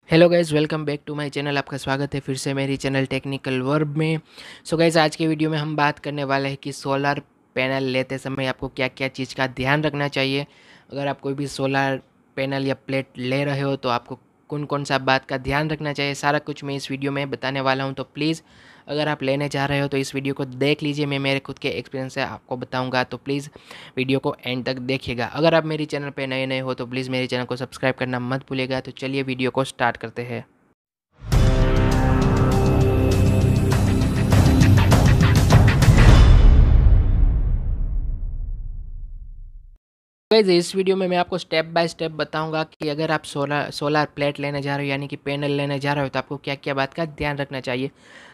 Hello guys, welcome back to my channel. आपका स्वागत है फिर से मेरी चैनल टेक्निकल वर्ब में। सो गाइज़, आज के वीडियो में हम बात करने वाले हैं कि सोलर पैनल लेते समय आपको क्या क्या चीज़ का ध्यान रखना चाहिए। अगर आप कोई भी सोलर पैनल या प्लेट ले रहे हो तो आपको कौन कौन सा बात का ध्यान रखना चाहिए, सारा कुछ मैं इस वीडियो में बताने वाला हूँ। तो प्लीज़ अगर आप लेने जा रहे हो तो इस वीडियो को देख लीजिए। मैं मेरे खुद के एक्सपीरियंस से आपको बताऊँगा, तो प्लीज़ वीडियो को एंड तक देखिएगा। अगर आप मेरी चैनल पे नए नए हो तो प्लीज़ मेरे चैनल को सब्सक्राइब करना मत भूलिएगा। तो चलिए वीडियो को स्टार्ट करते हैं। गाइस, इस वीडियो में मैं आपको स्टेप बाय स्टेप बताऊंगा कि अगर आप सोलर प्लेट लेने जा रहे हो यानी कि पैनल लेने जा रहे हो तो आपको क्या क्या बात का ध्यान रखना चाहिए।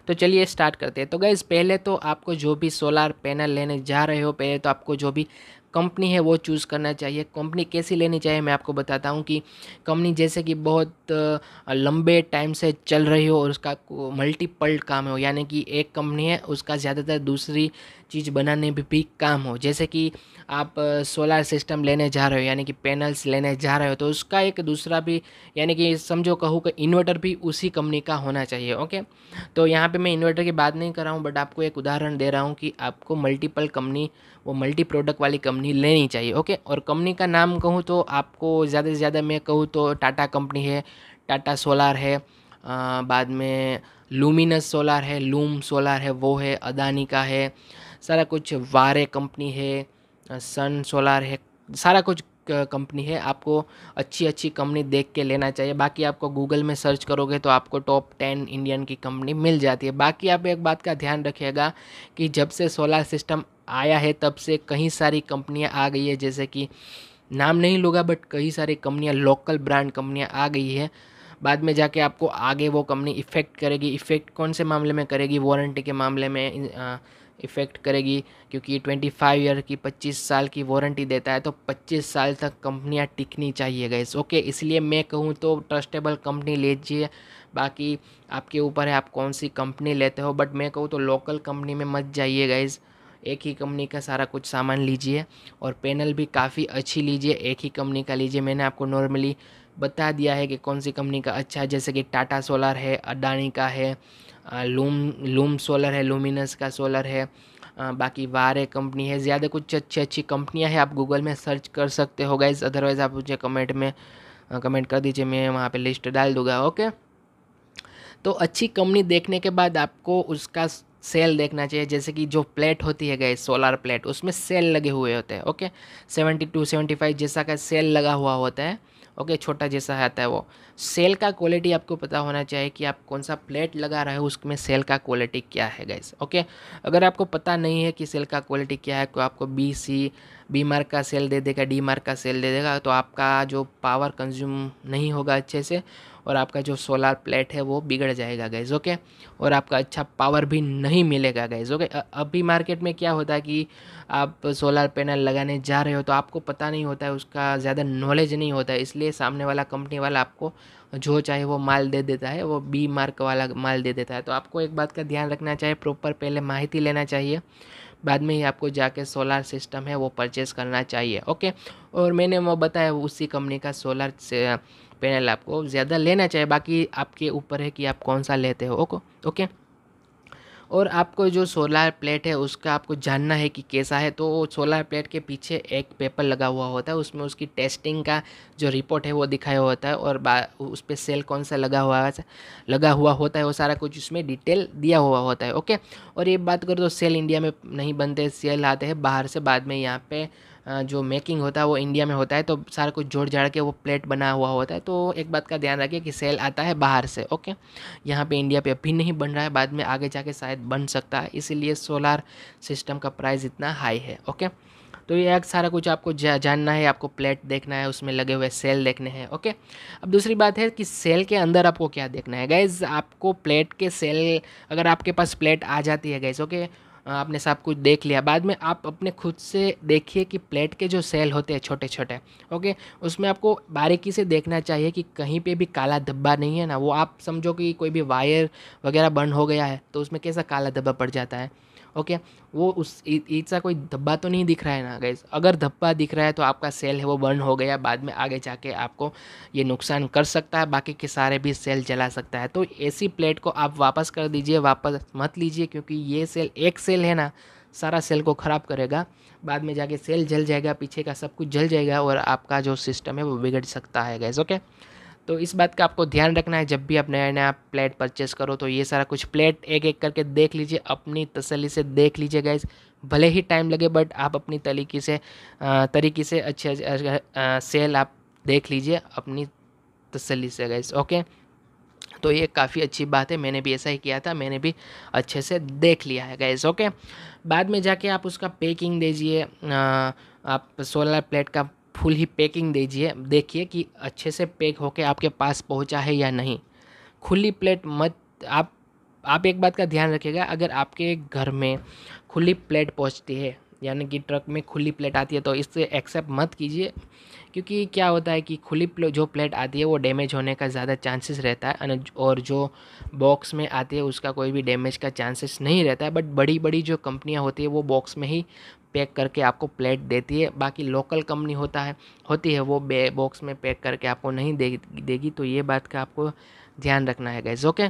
तो चलिए स्टार्ट करते हैं। तो गाइस, पहले तो आपको जो भी सोलर पैनल लेने जा रहे हो, पहले तो आपको जो भी कंपनी है वो चूज़ करना चाहिए। कंपनी कैसी लेनी चाहिए मैं आपको बताता हूँ कि कंपनी जैसे कि बहुत लंबे टाइम से चल रही हो और उसका मल्टीपल काम हो, यानी कि एक कंपनी है उसका ज़्यादातर दूसरी चीज़ बनाने में भी काम हो। जैसे कि आप सोलर सिस्टम लेने जा रहे हो यानी कि पैनल्स लेने जा रहे हो तो उसका एक दूसरा भी, यानी कि समझो कहूँ कि इन्वर्टर भी उसी कंपनी का होना चाहिए। ओके, तो यहाँ पे मैं इन्वर्टर की बात नहीं कर रहा हूँ, बट आपको एक उदाहरण दे रहा हूँ कि आपको मल्टीपल कंपनी, वो मल्टी प्रोडक्ट वाली कंपनी लेनी चाहिए। ओके, और कंपनी का नाम कहूँ तो आपको ज़्यादा से ज़्यादा मैं कहूँ तो टाटा कंपनी है, टाटा सोलार है, बाद में लूमिनस सोलार है, लूम सोलार है, वो है, अदानी का है, सारा कुछ, वारे कंपनी है, सन सोलार है, सारा कुछ कंपनी है। आपको अच्छी अच्छी कंपनी देख के लेना चाहिए। बाकी आपको गूगल में सर्च करोगे तो आपको टॉप 10 इंडियन की कंपनी मिल जाती है। बाकी आप एक बात का ध्यान रखिएगा कि जब से सोलर सिस्टम आया है तब से कई सारी कंपनियां आ गई है, जैसे कि नाम नहीं लूँगा बट कई सारी कंपनियां, लोकल ब्रांड कंपनियां आ गई है। बाद में जाके आपको आगे वो कंपनी इफ़ेक्ट करेगी। इफ़ेक्ट कौन से मामले में करेगी? वारंटी के मामले में इफ़ेक्ट करेगी, क्योंकि 25 ईयर की, 25 साल की वारंटी देता है, तो 25 साल तक कंपनियां टिकनी चाहिए गाइस। ओके, इसलिए मैं कहूँ तो ट्रस्टेबल कंपनी लीजिए। बाकी आपके ऊपर है आप कौन सी कंपनी लेते हो, बट मैं कहूँ तो लोकल कंपनी में मत जाइए गाइस। एक ही कंपनी का सारा कुछ सामान लीजिए और पैनल भी काफ़ी अच्छी लीजिए, एक ही कंपनी का लीजिए। मैंने आपको नॉर्मली बता दिया है कि कौन सी कंपनी का अच्छा है, जैसे कि टाटा सोलर है, अडानी का है, लूम लूम सोलर है, लूमिनस का सोलर है, बाकी वारे कंपनी है। ज़्यादा कुछ अच्छी अच्छी कंपनियां हैं, आप गूगल में सर्च कर सकते हो गाइज। अदरवाइज़ आप मुझे कमेंट में कमेंट कर दीजिए, मैं वहाँ पे लिस्ट डाल दूँगा। ओके, तो अच्छी कंपनी देखने के बाद आपको उसका सेल देखना चाहिए। जैसे कि जो प्लेट होती है गैस, सोलर प्लेट, उसमें सेल लगे हुए होते हैं। ओके, 72-75 जैसा का सेल लगा हुआ होता है। ओके, छोटा जैसा आता है वो सेल का क्वालिटी आपको पता होना चाहिए कि आप कौन सा प्लेट लगा रहे हो, उसमें सेल का क्वालिटी क्या है गैस। ओके, अगर आपको पता नहीं है कि सेल का क्वालिटी क्या है तो आपको बी मार्क का सेल दे देगा, डी मार्क का सेल दे देगा, तो आपका जो पावर कंज्यूम नहीं होगा अच्छे से और आपका जो सोलर प्लेट है वो बिगड़ जाएगा गाइज। ओके, और आपका अच्छा पावर भी नहीं मिलेगा गाइज। ओके, अभी मार्केट में क्या होता है कि आप सोलर पैनल लगाने जा रहे हो तो आपको पता नहीं होता है, उसका ज़्यादा नॉलेज नहीं होता है, इसलिए सामने वाला कंपनी वाला आपको जो चाहे वो माल दे देता है, वो बी मार्क वाला माल दे देता है। तो आपको एक बात का ध्यान रखना चाहिए, प्रॉपर पहले माहिती लेना चाहिए, बाद में ही आपको जाके सोलर सिस्टम है वो परचेज़ करना चाहिए। ओके, और मैंने वो बताया उसी कंपनी का सोलर से पैनल आपको ज़्यादा लेना चाहिए। बाकी आपके ऊपर है कि आप कौन सा लेते हो। ओके, और आपको जो सोलर प्लेट है उसका आपको जानना है कि कैसा है, तो सोलर प्लेट के पीछे एक पेपर लगा हुआ होता है, उसमें उसकी टेस्टिंग का जो रिपोर्ट है वो दिखाया होता है, और उस पर सेल कौन सा लगा हुआ होता है वो सारा कुछ उसमें डिटेल दिया हुआ होता है। ओके, और ये बात करो तो सेल इंडिया में नहीं बनते, सेल आते हैं बाहर से, बाद में यहाँ पे जो मेकिंग होता है वो इंडिया में होता है, तो सारा कुछ जोड़ जाड़ के वो प्लेट बना हुआ होता है। तो एक बात का ध्यान रखिए कि सेल आता है बाहर से। ओके, यहाँ पे इंडिया पे अभी नहीं बन रहा है, बाद में आगे जाके शायद बन सकता है, इसीलिए सोलार सिस्टम का प्राइस इतना हाई है। ओके, तो ये सारा कुछ आपको जानना है, आपको प्लेट देखना है, उसमें लगे हुए सेल देखने हैं। ओके, अब दूसरी बात है कि सेल के अंदर आपको क्या देखना है गाइज। आपको प्लेट के सेल, अगर आपके पास प्लेट आ जाती है गाइज, ओके, आपने सब कुछ देख लिया, बाद में आप अपने खुद से देखिए कि प्लेट के जो सेल होते हैं छोटे छोटे, ओके, उसमें आपको बारीकी से देखना चाहिए कि कहीं पे भी काला धब्बा नहीं है ना। वो आप समझो कि कोई भी वायर वगैरह बंद हो गया है तो उसमें कैसा काला धब्बा पड़ जाता है, ओके, वो उस ईद सा कोई धब्बा तो नहीं दिख रहा है ना गाइस। अगर धब्बा दिख रहा है तो आपका सेल है वो बर्न हो गया, बाद में आगे जाके आपको ये नुकसान कर सकता है, बाकी के सारे भी सेल जला सकता है। तो ऐसी प्लेट को आप वापस कर दीजिए, वापस मत लीजिए, क्योंकि ये सेल, एक सेल है ना, सारा सेल को ख़राब करेगा, बाद में जाके सेल जल जाएगा, पीछे का सब कुछ जल जाएगा और आपका जो सिस्टम है वो बिगड़ सकता है गाइस। ओके, तो इस बात का आपको ध्यान रखना है, जब भी आप नया नया प्लेट परचेस करो तो ये सारा कुछ प्लेट एक एक करके देख लीजिए, अपनी तसल्ली से देख लीजिए गाइस। भले ही टाइम लगे बट आप अपनी तरीके से अच्छे सेल आप देख लीजिए अपनी तसल्ली से गाइस। ओके, तो ये काफ़ी अच्छी बात है, मैंने भी ऐसा ही किया था, मैंने भी अच्छे से देख लिया है गाइस। ओके, बाद में जाके आप उसका पैकिंग दीजिए, आप सोलर प्लेट का फुल ही पैकिंग दीजिए, देखिए कि अच्छे से पैक होके आपके पास पहुंचा है या नहीं। खुली प्लेट मत, आप एक बात का ध्यान रखिएगा, अगर आपके घर में खुली प्लेट पहुंचती है, यानी कि ट्रक में खुली प्लेट आती है, तो इससे एक्सेप्ट मत कीजिए, क्योंकि क्या होता है कि जो प्लेट आती है वो डैमेज होने का ज़्यादा चांसेस रहता है, और जो बॉक्स में आती है उसका कोई भी डैमेज का चांसेस नहीं रहता है। बट बड़ी बड़ी जो कंपनियां होती है वो बॉक्स में ही पैक करके आपको प्लेट देती है, बाकी लोकल कंपनी होती है वो बॉक्स में पैक करके आपको नहीं देगी। तो ये बात का आपको ध्यान रखना है गाइस। ओके,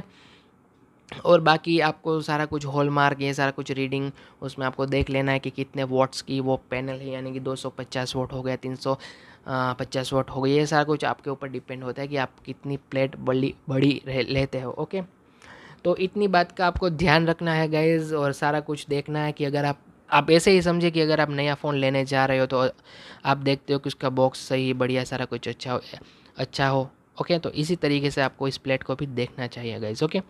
और बाकी आपको सारा कुछ हॉलमार्क, ये सारा कुछ रीडिंग उसमें आपको देख लेना है कि कितने वॉट्स की वो पैनल है, यानी कि 250 वॉट हो गया, 350 वॉट हो गई, ये सारा कुछ आपके ऊपर डिपेंड होता है कि आप कितनी प्लेट बड़ी लेते हो। ओके, तो इतनी बात का आपको ध्यान रखना है गाइज, और सारा कुछ देखना है कि अगर आप ऐसे ही समझे कि अगर आप नया फ़ोन लेने जा रहे हो तो आप देखते हो कि उसका बॉक्स सही बढ़िया सारा कुछ अच्छा हो। ओके, तो इसी तरीके से आपको इस प्लेट को भी देखना चाहिए गाइज। ओके,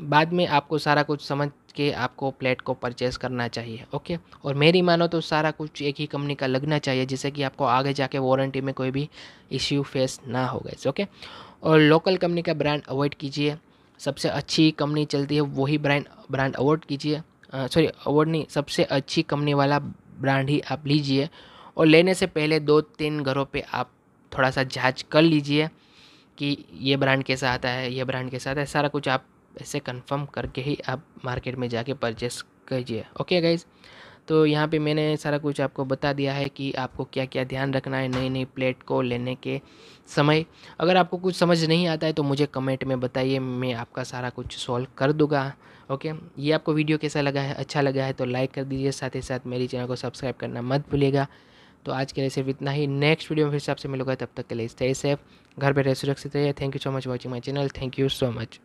बाद में आपको सारा कुछ समझ के आपको प्लेट को परचेज़ करना चाहिए। ओके, और मेरी मानो तो सारा कुछ एक ही कंपनी का लगना चाहिए, जिससे कि आपको आगे जाके वारंटी में कोई भी इश्यू फेस ना हो गाइस। ओके, और लोकल कंपनी का ब्रांड अवॉइड कीजिए, सबसे अच्छी कंपनी चलती है वही ब्रांड अवॉइड कीजिए, सॉरी अवॉइड नहीं, सबसे अच्छी कंपनी वाला ब्रांड ही आप लीजिए। और लेने से पहले 2-3 घरों पे आप थोड़ा सा जांच कर लीजिए कि ये ब्रांड कैसा आता है, ये ब्रांड कैसा आता है, सारा कुछ आप ऐसे कंफर्म करके ही आप मार्केट में जाके परचेस कीजिए। ओके गाइज़, तो यहाँ पे मैंने सारा कुछ आपको बता दिया है कि आपको क्या क्या ध्यान रखना है नई नई प्लेट को लेने के समय। अगर आपको कुछ समझ नहीं आता है तो मुझे कमेंट में बताइए, मैं आपका सारा कुछ सॉल्व कर दूँगा। ओके, ये आपको वीडियो कैसा लगा है, अच्छा लगा है तो लाइक कर दीजिए, साथ ही साथ मेरी चैनल को सब्सक्राइब करना मत भूलिएगा। तो आज के लिए सिर्फ इतना ही, नेक्स्ट वीडियो में फिर से आपसे मिलूंगा, तब तक के लिए स्टे सेफ, घर पे रहे, सुरक्षित रहिए। Thank you so much watching my channel, thank you so much.